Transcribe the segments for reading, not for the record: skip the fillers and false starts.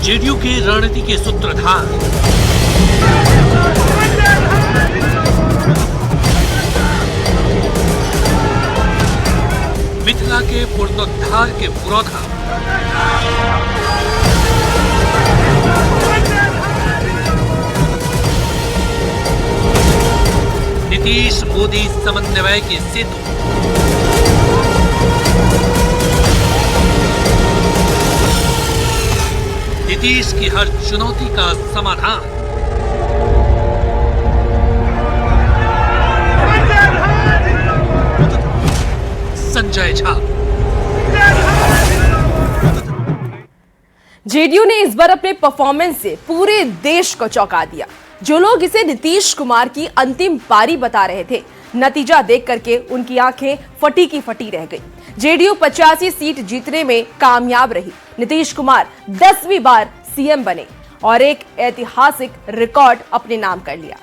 JDU की रणनीति के सूत्रधार, मिथिला के पुनरुद्धार के पुरोधा, नीतीश मोदी समन्वय के सेतु, नीतीश की हर चुनौती का समाधान। संजय झा। जेडीयू ने इस बार अपने परफॉर्मेंस से पूरे देश को चौंका दिया। जो लोग इसे नीतीश कुमार की अंतिम पारी बता रहे थे, नतीजा देख करके उनकी आंखें फटी की फटी रह गई। जेडीयू 85 सीट जीतने में कामयाब रही। नीतीश कुमार 10वीं बार सीएम बने और एक ऐतिहासिक रिकॉर्ड अपने नाम कर लिया।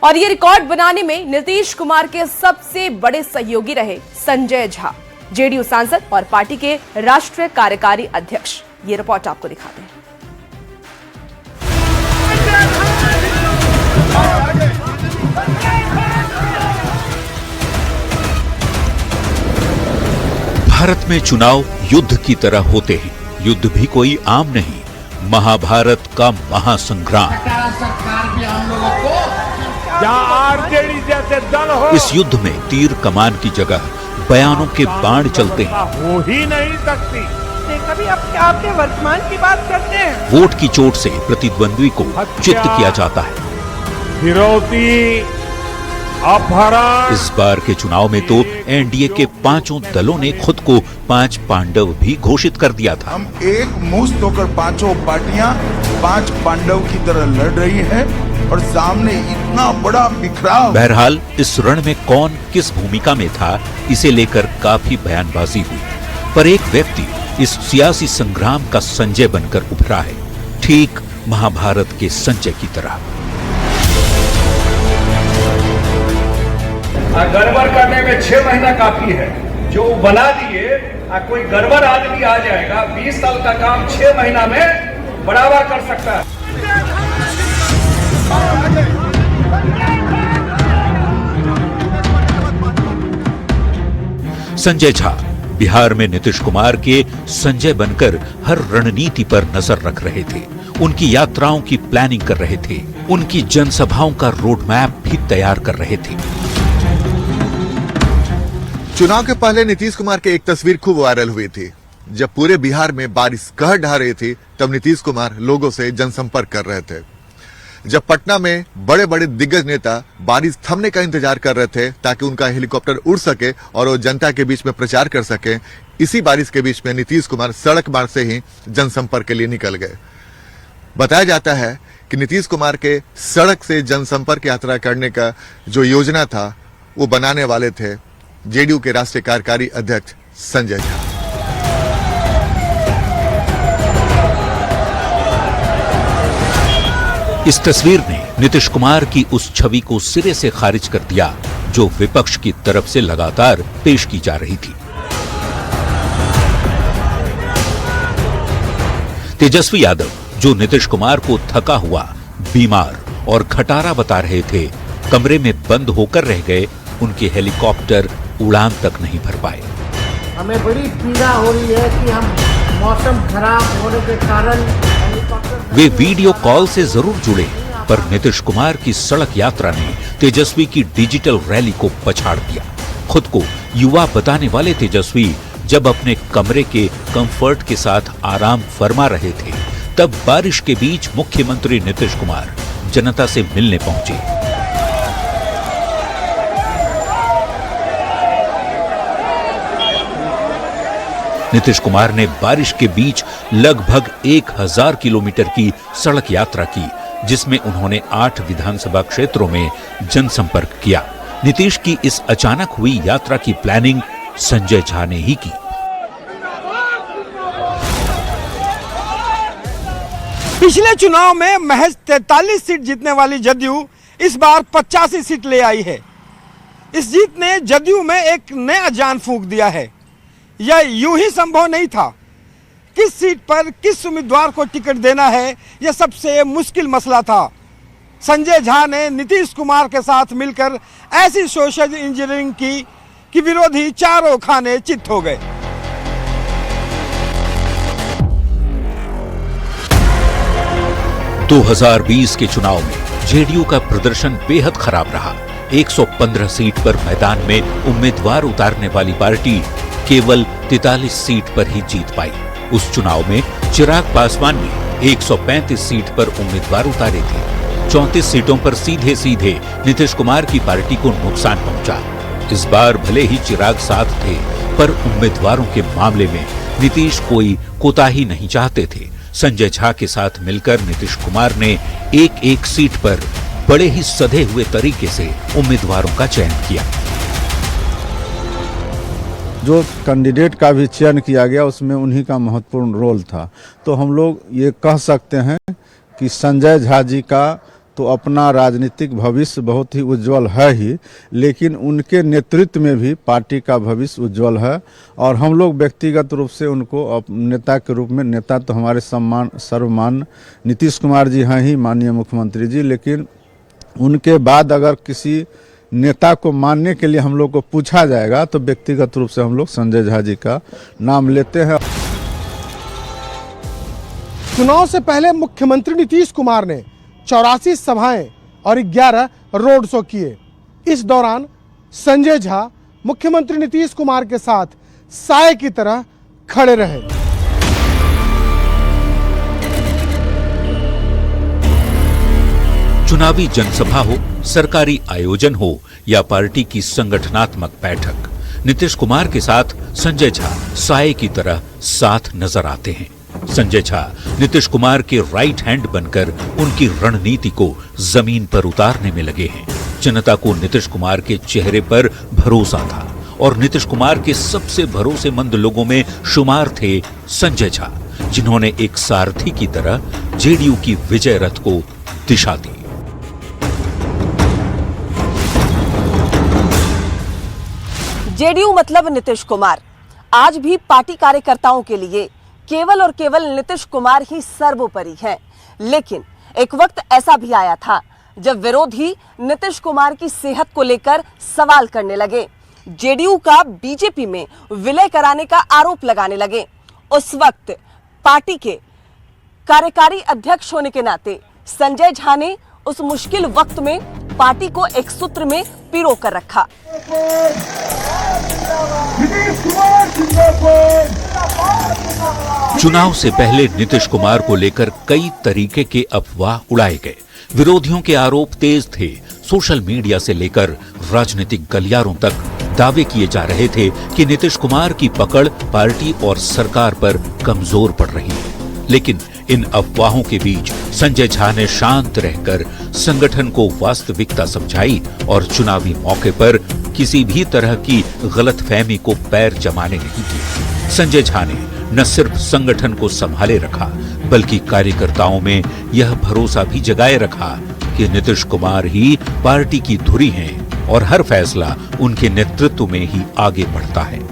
और ये रिकॉर्ड बनाने में नीतीश कुमार के सबसे बड़े सहयोगी रहे संजय झा, जेडीयू सांसद और पार्टी के राष्ट्रीय कार्यकारी अध्यक्ष। ये रिपोर्ट आपको दिखाते हैं। भारत में चुनाव युद्ध की तरह होते हैं। युद्ध भी कोई आम नहीं, महाभारत का महासंग्राम। आरजेडी जैसे दल हो, इस युद्ध में तीर कमान की जगह बयानों के बाण चलते हैं। हो ही नहीं सकती। कभी आपके वर्तमान की बात करते हैं। वोट की चोट से प्रतिद्वंद्वी को चित्त किया जाता है। फिरौती, अपहरण। इस बार के चुनाव में तो एनडीए के पांचों दलों ने खुद को 5 पांडव भी घोषित कर दिया था। हम एक मुश्त होकर पांचों पार्टियां 5 पांडव की तरह लड़ रही हैं और सामने इतना बड़ा बिखराव। बहरहाल इस रण में कौन किस भूमिका में था, इसे लेकर काफी बयानबाजी हुई, पर एक व्यक्ति इस सियासी संग्राम का संजय बनकर उभरा है, ठीक महाभारत के संजय की तरह। गड़बड़ करने में 6 महीना काफी है। जो बना दिए, कोई गड़बड़ आदमी आ जाएगा, 20 साल का काम 6 महीना में बराबर कर सकता है। संजय झा बिहार में नीतीश कुमार के संजय बनकर हर रणनीति पर नजर रख रहे थे, उनकी यात्राओं की प्लानिंग कर रहे थे, उनकी जनसभाओं का रोड मैप भी तैयार कर रहे थे। चुनाव के पहले नीतीश कुमार की एक तस्वीर खूब वायरल हुई थी। जब पूरे बिहार में बारिश कहर ढा रही थी, तब नीतीश कुमार लोगों से जनसंपर्क कर रहे थे। जब पटना में बड़े बड़े दिग्गज नेता बारिश थमने का इंतजार कर रहे थे ताकि उनका हेलीकॉप्टर उड़ सके और वो जनता के बीच में प्रचार कर सके, इसी बारिश के बीच में नीतीश कुमार सड़क मार्ग से ही जनसंपर्क के लिए निकल गए। बताया जाता है कि नीतीश कुमार के सड़क से जनसंपर्क यात्रा करने का जो योजना था, वो बनाने वाले थे जेडीयू के राष्ट्रीय कार्यकारी अध्यक्ष संजय झा। इस तस्वीर ने नीतीश कुमार की उस छवि को सिरे से खारिज कर दिया जो विपक्ष की तरफ से लगातार पेश की जा रही थी। तेजस्वी यादव, जो नीतीश कुमार को थका हुआ, बीमार और खटारा बता रहे थे, कमरे में बंद होकर रह गए। उनके हेलीकॉप्टर उड़ान तक नहीं भर पाए। हमें बड़ी पीड़ा हो रही है कि हम मौसम खराब होने के कारण वे वीडियो कॉल से जरूर जुड़े, पर नीतीश कुमार की सड़क यात्रा ने तेजस्वी की डिजिटल रैली को पछाड़ दिया। खुद को युवा बताने वाले तेजस्वी जब अपने कमरे के कंफर्ट के साथ आराम फरमा रहे थे, तब बारिश के बीच मुख्यमंत्री नीतीश कुमार जनता से मिलने पहुंचे। नीतीश कुमार ने बारिश के बीच लगभग 1000 किलोमीटर की सड़क यात्रा की, जिसमें उन्होंने 8 विधानसभा क्षेत्रों में जनसंपर्क किया। नीतीश की इस अचानक हुई यात्रा की प्लानिंग संजय झा ने ही की। पिछले चुनाव में महज 43 सीट जीतने वाली जदयू इस बार 85 सीट ले आई है। इस जीत ने जदयू में एक नया जान फूंक दिया है। यह यूं ही संभव नहीं था, किस सीट पर किस उम्मीदवार को टिकट देना है, यह सबसे मुश्किल मसला था। संजय झा ने नीतीश कुमार के साथ मिलकर ऐसी सोशल इंजीनियरिंग की कि विरोधी चारों खाने चित हो गए। दो 2020 के चुनाव में जेडीयू का प्रदर्शन बेहद खराब रहा। 115 सीट पर मैदान में उम्मीदवार उतारने वाली पार्टी केवल 43 सीट पर ही जीत पाई। उस चुनाव में चिराग पासवान ने 135 सीट पर उम्मीदवार उतारे थे। 34 सीटों पर सीधे सीधे नीतीश कुमार की पार्टी को नुकसान पहुंचा। इस बार भले ही चिराग साथ थे, पर उम्मीदवारों के मामले में नीतीश कोई कोताही नहीं चाहते थे। संजय झा के साथ मिलकर नीतीश कुमार ने एक सीट पर बड़े ही सधे हुए तरीके से उम्मीदवारों का चयन किया। जो कैंडिडेट का भी चयन किया गया उसमें उन्हीं का महत्वपूर्ण रोल था। तो हम लोग ये कह सकते हैं कि संजय झा जी का तो अपना राजनीतिक भविष्य बहुत ही उज्जवल है ही, लेकिन उनके नेतृत्व में भी पार्टी का भविष्य उज्जवल है। और हम लोग व्यक्तिगत रूप से उनको नेता के रूप में, नेता तो हमारे सर्वमान्य नीतीश कुमार जी हैं ही, माननीय मुख्यमंत्री जी, लेकिन उनके बाद अगर किसी नेता को मानने के लिए हम लोग को पूछा जाएगा तो व्यक्तिगत रूप से हम लोग संजय झा जी का नाम लेते हैं। चुनाव से पहले मुख्यमंत्री नीतीश कुमार ने 84 सभाएं और 11 रोड शो किए। इस दौरान संजय झा मुख्यमंत्री नीतीश कुमार के साथ साए की तरह खड़े रहे। चुनावी जनसभा हो, सरकारी आयोजन हो या पार्टी की संगठनात्मक बैठक, नीतीश कुमार के साथ संजय झा साए की तरह साथ नजर आते हैं। संजय झा नीतीश कुमार के राइट हैंड बनकर उनकी रणनीति को जमीन पर उतारने में लगे हैं। जनता को नीतीश कुमार के चेहरे पर भरोसा था और नीतीश कुमार के सबसे भरोसेमंद लोगों में शुमार थे संजय झा, जिन्होंने एक सारथी की तरह जेडीयू की विजय रथ को दिशा दी। जेडीयू मतलब नीतीश कुमार। आज भी पार्टी कार्यकर्ताओं के लिए केवल और केवल नीतीश कुमार ही सर्वोपरि है। लेकिन एक वक्त ऐसा भी आया था जब विरोधी नीतीश कुमार की सेहत को लेकर सवाल करने लगे, जेडीयू का बीजेपी में विलय कराने का आरोप लगाने लगे। उस वक्त पार्टी के कार्यकारी अध्यक्ष होने के नाते संजय झा ने उस मुश्किल वक्त में पार्टी को एक सूत्र में पिरो कर रखा। चुनाव से पहले नीतीश कुमार को लेकर कई तरीके के अफवाह उड़ाए गए। विरोधियों के आरोप तेज थे। सोशल मीडिया से लेकर राजनीतिक गलियारों तक दावे किए जा रहे थे कि नीतीश कुमार की पकड़ पार्टी और सरकार पर कमजोर पड़ रही है। लेकिन इन अफवाहों के बीच संजय झा ने शांत रहकर संगठन को वास्तविकता समझाई और चुनावी मौके पर किसी भी तरह की गलतफहमी को पैर जमाने नहीं दिए। संजय झा ने न सिर्फ संगठन को संभाले रखा, बल्कि कार्यकर्ताओं में यह भरोसा भी जगाए रखा कि नीतीश कुमार ही पार्टी की धुरी हैं और हर फैसला उनके नेतृत्व में ही आगे बढ़ता है।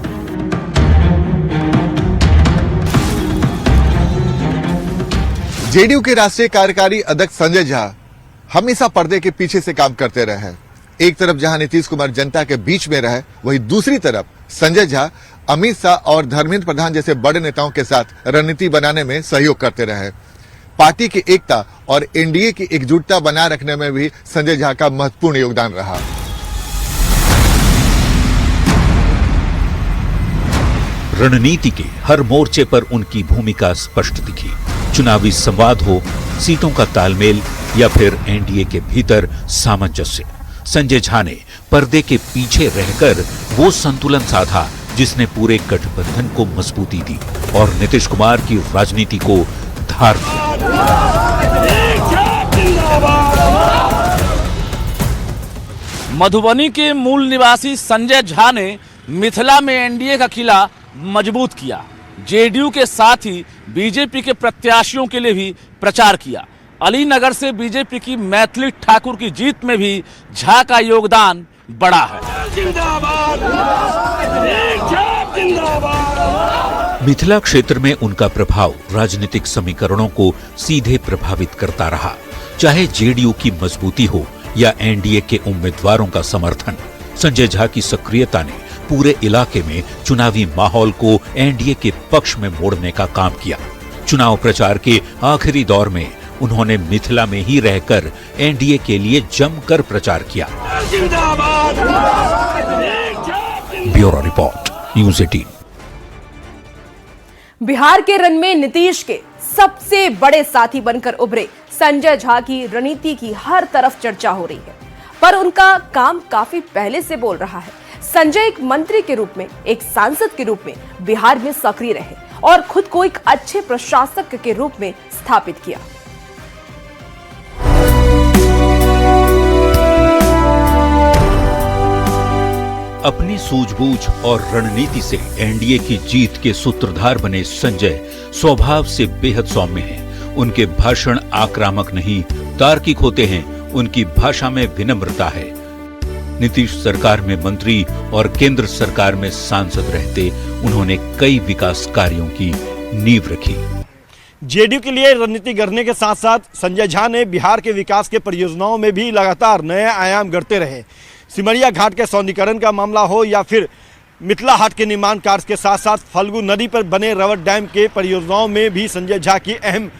जेडीयू के राष्ट्रीय कार्यकारी अध्यक्ष संजय झा हमेशा पर्दे के पीछे से काम करते रहे हैं। एक तरफ जहां नीतीश कुमार जनता के बीच में रहे, वहीं दूसरी तरफ संजय झा अमित शाह और धर्मेंद्र प्रधान जैसे बड़े नेताओं के साथ रणनीति बनाने में सहयोग करते रहे। पार्टी की एकता और एनडीए की एकजुटता बनाए रखने में भी संजय झा का महत्वपूर्ण योगदान रहा। रणनीति के हर मोर्चे पर उनकी भूमिका स्पष्ट दिखी। चुनावी संवाद हो, सीटों का तालमेल या फिर एनडीए के भीतर सामंजस्य, संजय झा ने पर्दे के पीछे रहकर वो संतुलन साधा जिसने पूरे गठबंधन को मजबूती दी और नीतीश कुमार की राजनीति को धार दिया। मधुबनी के मूल निवासी संजय झा ने मिथिला में एनडीए का किला मजबूत किया। जेडीयू के साथ ही बीजेपी के प्रत्याशियों के लिए भी प्रचार किया। अलीनगर से बीजेपी की मैथिली ठाकुर की जीत में भी झा का योगदान बड़ा है। मिथिला क्षेत्र में उनका प्रभाव राजनीतिक समीकरणों को सीधे प्रभावित करता रहा, चाहे जेडीयू की मजबूती हो या एनडीए के उम्मीदवारों का समर्थन। संजय झा की सक्रियता ने पूरे इलाके में चुनावी माहौल को एनडीए के पक्ष में मोड़ने का काम किया। चुनाव प्रचार के आखिरी दौर में उन्होंने मिथिला में ही रहकर एनडीए के लिए जमकर प्रचार किया। Bureau report, news 18। बिहार के रण में नीतीश के सबसे बड़े साथी बनकर उभरे संजय झा की रणनीति की हर तरफ चर्चा हो रही है, पर उनका काम काफी पहले से बोल रहा है। संजय एक मंत्री के रूप में, एक सांसद के रूप में बिहार में सक्रिय रहे और खुद को एक अच्छे प्रशासक के रूप में स्थापित किया। अपनी सूझबूझ और रणनीति से एनडीए की जीत के सूत्रधार बने संजय स्वभाव से बेहद सौम्य हैं। उनके भाषण आक्रामक नहीं, तार्किक होते हैं। उनकी भाषा में विनम्रता है। नीतीश सरकार में मंत्री और केंद्र सरकार में सांसद रहते उन्होंने कई विकास कार्यों की नींव रखी। जेडीयू के लिए रणनीति गढ़ने के साथ साथ संजय झा ने बिहार के विकास के परियोजनाओं में भी लगातार नए आयाम गढ़ते रहे। सिमरिया घाट के सौंदर्यीकरण का मामला हो या फिर मिथिला हाट के निर्माण कार्य के साथ साथ फल्गु नदी पर बने रबर डैम के परियोजनाओं में भी संजय झा की अहम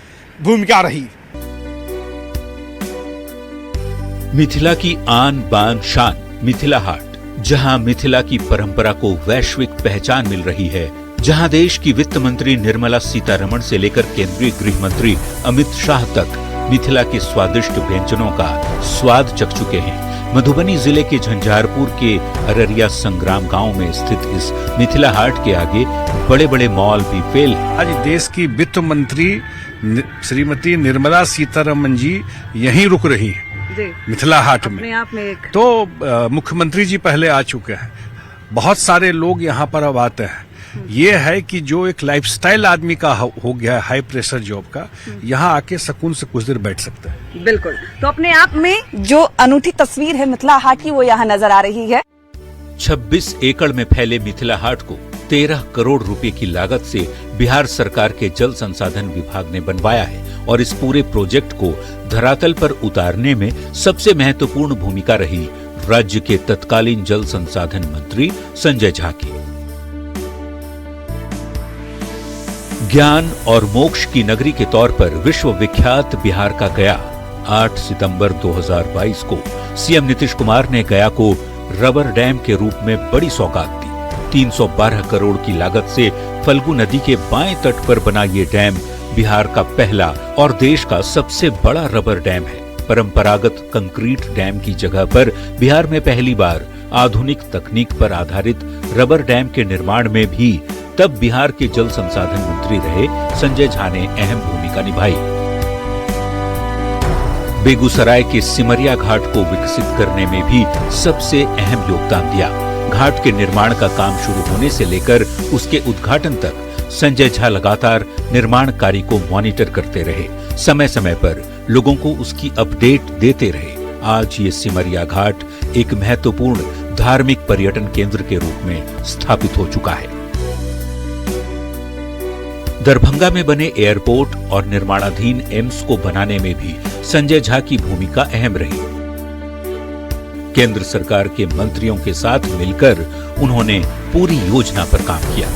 भूमिका रही। मिथिला की आन बान शान मिथिला हाट, जहां मिथिला की परंपरा को वैश्विक पहचान मिल रही है, जहां देश की वित्त मंत्री निर्मला सीतारमण से लेकर केंद्रीय गृह मंत्री अमित शाह तक मिथिला के स्वादिष्ट व्यंजनों का स्वाद चख चुके हैं। मधुबनी जिले के झंझारपुर के अररिया संग्राम गांव में स्थित इस मिथिला हाट के आगे बड़े बड़े मॉल भी फेल हैं। आज देश की वित्त मंत्री श्रीमती निर्मला सीतारमण जी यहीं रुक रही हैं मिथिला हाट में। आप में एक तो मुख्यमंत्री जी पहले आ चुके हैं, बहुत सारे लोग यहाँ पर अब आते हैं। ये है कि जो एक लाइफस्टाइल आदमी का हो गया हाई प्रेशर जॉब का, यहाँ आके सुकून से कुछ देर बैठ सकता है। बिल्कुल। तो अपने आप में जो अनूठी तस्वीर है मिथिला हाट की वो यहाँ नजर आ रही है। 26 एकड़ में फैले मिथिला हाट को 13 करोड़ रुपए की लागत से बिहार सरकार के जल संसाधन विभाग ने बनवाया है और इस पूरे प्रोजेक्ट को धरातल पर उतारने में सबसे महत्वपूर्ण भूमिका रही राज्य के तत्कालीन जल संसाधन मंत्री संजय झा की। ज्ञान और मोक्ष की नगरी के तौर पर विश्व विख्यात बिहार का गया 8 सितंबर 2022 को सीएम नीतीश कुमार ने गया को रबर डैम के रूप में बड़ी सौगात दी। 312 करोड़ की लागत से फल्गु नदी के बाएं तट पर बना ये डैम बिहार का पहला और देश का सबसे बड़ा रबर डैम है। परंपरागत कंक्रीट डैम की जगह पर बिहार में पहली बार आधुनिक तकनीक पर आधारित रबर डैम के निर्माण में भी तब बिहार के जल संसाधन मंत्री रहे संजय झा ने अहम भूमिका निभाई। बेगूसराय के सिमरिया घाट को विकसित करने में भी सबसे अहम योगदान दिया। घाट के निर्माण का काम शुरू होने से लेकर उसके उद्घाटन तक संजय झा लगातार निर्माण कार्य को मॉनिटर करते रहे, समय समय पर लोगों को उसकी अपडेट देते रहे। आज ये सिमरिया घाट एक महत्वपूर्ण धार्मिक पर्यटन केंद्र के रूप में स्थापित हो चुका है। दरभंगा में बने एयरपोर्ट और निर्माणाधीन एम्स को बनाने में भी संजय झा की भूमिका अहम रही। केंद्र सरकार के मंत्रियों के साथ मिलकर उन्होंने पूरी योजना पर काम किया।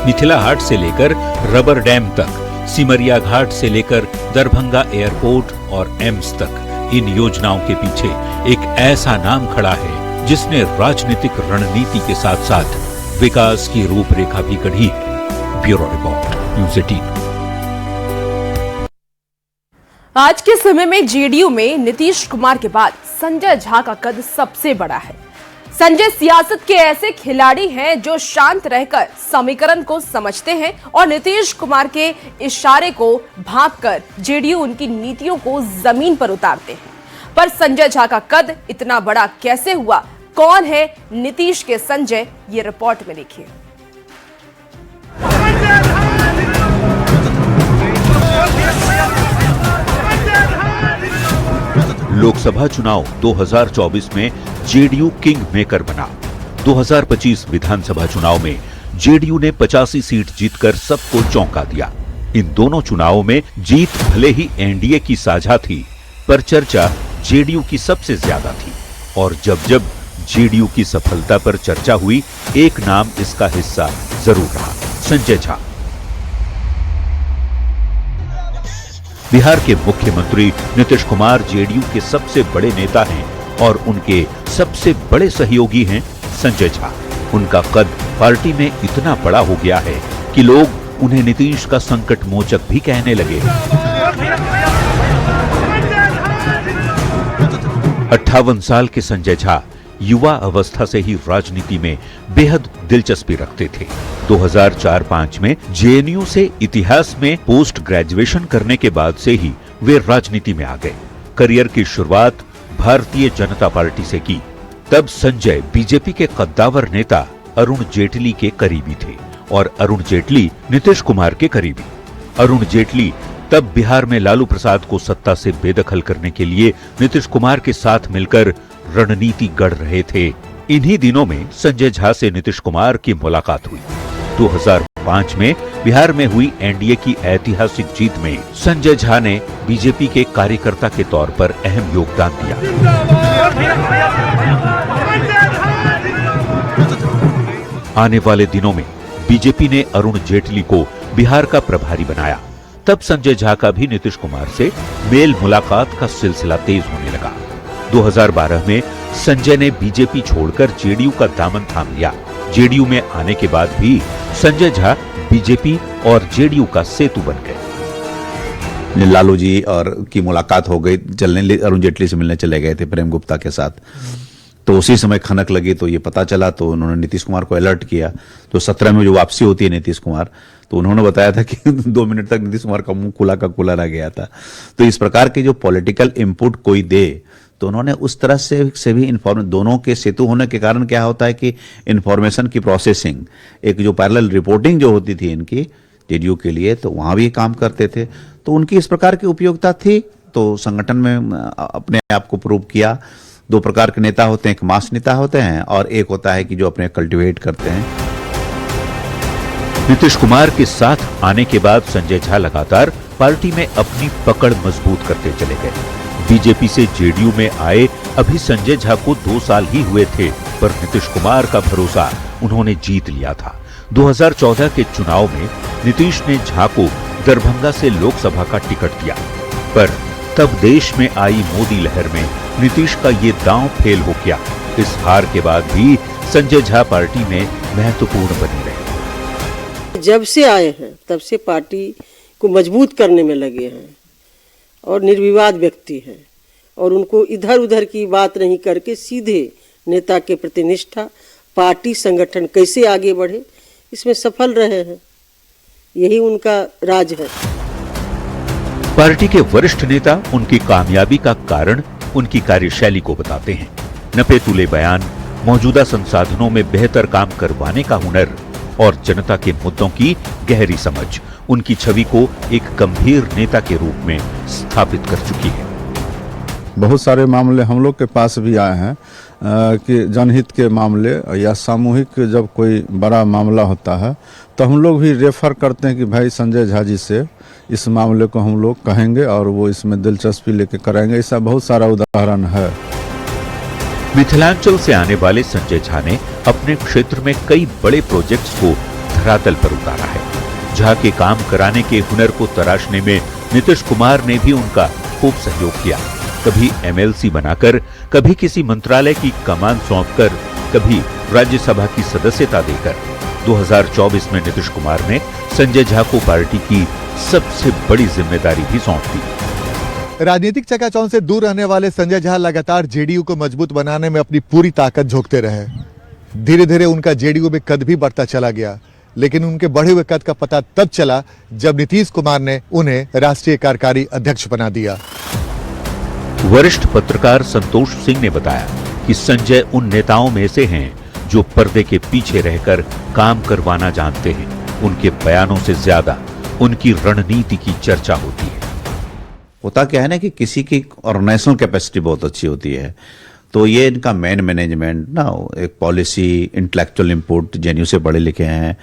मिथिला हाट से लेकर रबर डैम तक, सिमरिया घाट से लेकर दरभंगा एयरपोर्ट और एम्स तक, इन योजनाओं के पीछे एक ऐसा नाम खड़ा है जिसने राजनीतिक रणनीति के साथ साथ विकास की रूपरेखा भी गढ़ी है। Bureau report, news 18। आज के समय में जेडीयू में नीतीश कुमार के बाद संजय झा का कद सबसे बड़ा है। संजय सियासत के ऐसे खिलाड़ी हैं जो शांत रहकर समीकरण को समझते हैं और नीतीश कुमार के इशारे को भांपकर जेडीयू उनकी नीतियों को जमीन पर उतारते हैं। पर संजय झा का कद इतना बड़ा कैसे हुआ? कौन है नीतीश के संजय? ये रिपोर्ट में देखिए। लोकसभा चुनाव 2024 में जेडीयू किंग मेकर बना। 2025 विधानसभा चुनाव में जेडीयू ने 85 सीट जीतकर सबको चौंका दिया। इन दोनों चुनावों में जीत भले ही एनडीए की साझा थी, पर चर्चा जेडीयू की सबसे ज्यादा थी। और जब जब जेडीयू की सफलता पर चर्चा हुई, एक नाम इसका हिस्सा जरूर रहा, संजय झा। बिहार के मुख्यमंत्री नीतीश कुमार जेडीयू के सबसे बड़े नेता हैं और उनके सबसे बड़े सहयोगी हैं संजय झा। उनका कद पार्टी में इतना बड़ा हो गया है कि लोग उन्हें नीतीश का संकट मोचक भी कहने लगे। 58 साल के संजय झा युवा अवस्था से ही राजनीति में बेहद दिलचस्पी रखते थे। 2004-05 में जेएनयू से इतिहास में पोस्ट ग्रेजुएशन करने के बाद से ही वे राजनीति में आ गए। करियर की शुरुआत भारतीय जनता पार्टी से की। तब संजय बीजेपी के कद्दावर नेता अरुण जेटली के करीबी थे और अरुण जेटली नीतीश कुमार के करीबी। अरुण जेटली तब बिहार में लालू प्रसाद को सत्ता से बेदखल करने के लिए नीतीश कुमार के साथ मिलकर रणनीति गढ़ रहे थे। इन्हीं दिनों में संजय झा से नीतीश कुमार की मुलाकात हुई। 2005 में बिहार में हुई एनडीए की ऐतिहासिक जीत में संजय झा ने बीजेपी के कार्यकर्ता के तौर पर अहम योगदान दिया। आने वाले दिनों में बीजेपी ने अरुण जेटली को बिहार का प्रभारी बनाया। तब संजय झा का भी नीतीश कुमार से मेल मुलाकात का सिलसिला तेज होने लगा। 2012 में संजय ने बीजेपी छोड़कर जेडीयू का दामन थाम लिया। जेडीयू में आने के बाद भी संजय झा बीजेपी और जेडीयू का सेतु बन गए। लालू जी और की मुलाकात हो गई, चलने अरुण जेटली से मिलने चले गए थे प्रेम गुप्ता के साथ। तो उसी समय खनक लगी तो ये पता चला, तो उन्होंने नीतीश कुमार को अलर्ट किया। तो 17 में जो वापसी होती है नीतीश कुमार, तो उन्होंने बताया था कि 2 मिनट तक नीतीश कुमार का मुंह खुला का खुला रह गया था। तो इस प्रकार के जो पॉलिटिकल इनपुट कोई दे, तो उन्होंने उस तरह से भी दोनों के सेतु होने के कारण क्या होता है कि इंफॉर्मेशन की प्रोसेसिंग, एक जो पैरेलल रिपोर्टिंग जो होती थी इनकी जेडीयू के लिए, तो वहां भी काम करते थे। तो उनकी इस प्रकार की उपयोगिता थी। तो संगठन में अपने आप को प्रूव किया। 2 प्रकार के नेता होते हैं, एक मास नेता होते हैं और एक होता है कि जो अपने कल्टिवेट करते हैं। नीतीश कुमार के साथ आने के बाद संजय झा लगातार पार्टी में अपनी पकड़ मजबूत करते चले गए। बीजेपी से जेडीयू में आए अभी संजय झा को 2 साल ही हुए थे, पर नीतीश कुमार का भरोसा उन्होंने जीत लिया था। 2014 के चुनाव में नीतीश ने झा को दरभंगा से लोकसभा का टिकट दिया, पर तब देश में आई मोदी लहर में नीतीश का ये दांव फेल हो गया। इस हार के बाद भी संजय झा पार्टी में महत्वपूर्ण बने रहे। जब से आए हैं तब से पार्टी को मजबूत करने में लगे हैं और निर्विवाद व्यक्ति हैं और उनको इधर उधर की बात नहीं करके सीधे नेता के प्रति निष्ठा, पार्टी संगठन कैसे आगे बढ़े, इसमें सफल रहे हैं। यही उनका राज है। पार्टी के वरिष्ठ नेता उनकी कामयाबी का कारण उनकी कार्यशैली को बताते हैं। नपे तुले बयान, मौजूदा संसाधनों में बेहतर काम करवाने का हुनर और जनता के मुद्दों की गहरी समझ उनकी छवि को एक गंभीर नेता के रूप में स्थापित कर चुकी है। बहुत सारे मामले हम लोग के पास भी आए हैं कि जनहित के मामले या सामूहिक जब कोई बड़ा मामला होता है तो हम लोग भी रेफर करते हैं कि भाई संजय झा जी से इस मामले को हम लोग कहेंगे और वो इसमें दिलचस्पी लेके कराएंगे। ऐसा बहुत सारा उदाहरण है। मिथिलांचल से आने वाले संजय झा ने अपने क्षेत्र में कई बड़े प्रोजेक्ट्स को धरातल पर उतारा है। झा के काम कराने के हुनर को तराशने में नीतीश कुमार ने भी उनका खूब सहयोग किया। कभी एमएलसी बनाकर, कभी किसी मंत्रालय की कमान सौंपकर, कभी राज्यसभा की सदस्यता देकर। 2024 में नीतीश कुमार ने संजय झा को पार्टी की सबसे बड़ी जिम्मेदारी भी सौंप दी। राजनीतिक चकाचौंध से दूर रहने वाले संजय झा लगातार जेडीयू को मजबूत बनाने में अपनी पूरी ताकत झोंकते रहे। धीरे धीरे उनका जेडीयू में कद भी बढ़ता चला गया, लेकिन उनके बढ़े हुए कद का पता तब चला जब नीतीश कुमार ने उन्हें राष्ट्रीय कार्यकारी अध्यक्ष बना दिया। वरिष्ठ पत्रकार संतोष सिंह ने बताया कि संजय उन नेताओं में से हैं जो पर्दे के पीछे रहकर काम करवाना जानते हैं। उनके बयानों से ज्यादा उनकी रणनीति की चर्चा होती है। होता क्या है ना कि किसी की ऑर्गेनाइजेशनल कैपेसिटी बहुत अच्छी होती है, तो ये इनका मैन मैनेजमेंट ना, एक पॉलिसी, इंटेलेक्चुअल इनपुट, जेएनयू से पढ़े लिखे हैं,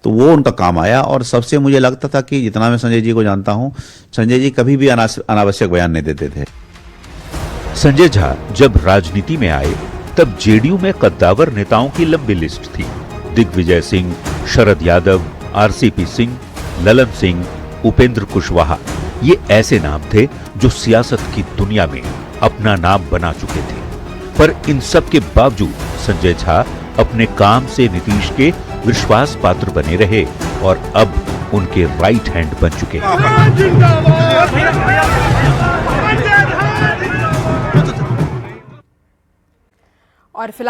तो वो उनका काम आया। और सबसे मुझे लगता था कि जितना मैं संजय जी को जानता हूं, संजय जी कभी भी अनावश्यक बयान नहीं देते थे। संजय झा जब राजनीति में आए तब जेडीयू में कद्दावर नेताओं की लंबी लिस्ट थी। दिग्विजय सिंह, शरद यादव, आरसीपी सिंह, ललन सिंह, उपेंद्र कुशवाहा, ये ऐसे नाम थे जो सियासत की दुनिया में अपना नाम बना चुके थे। पर इन सब के बावजूद संजय झा अपने काम से नीतीश के विश्वास पात्र बने रहे और अब उनके राइट हैंड बन चुके हैं। और फिलहाल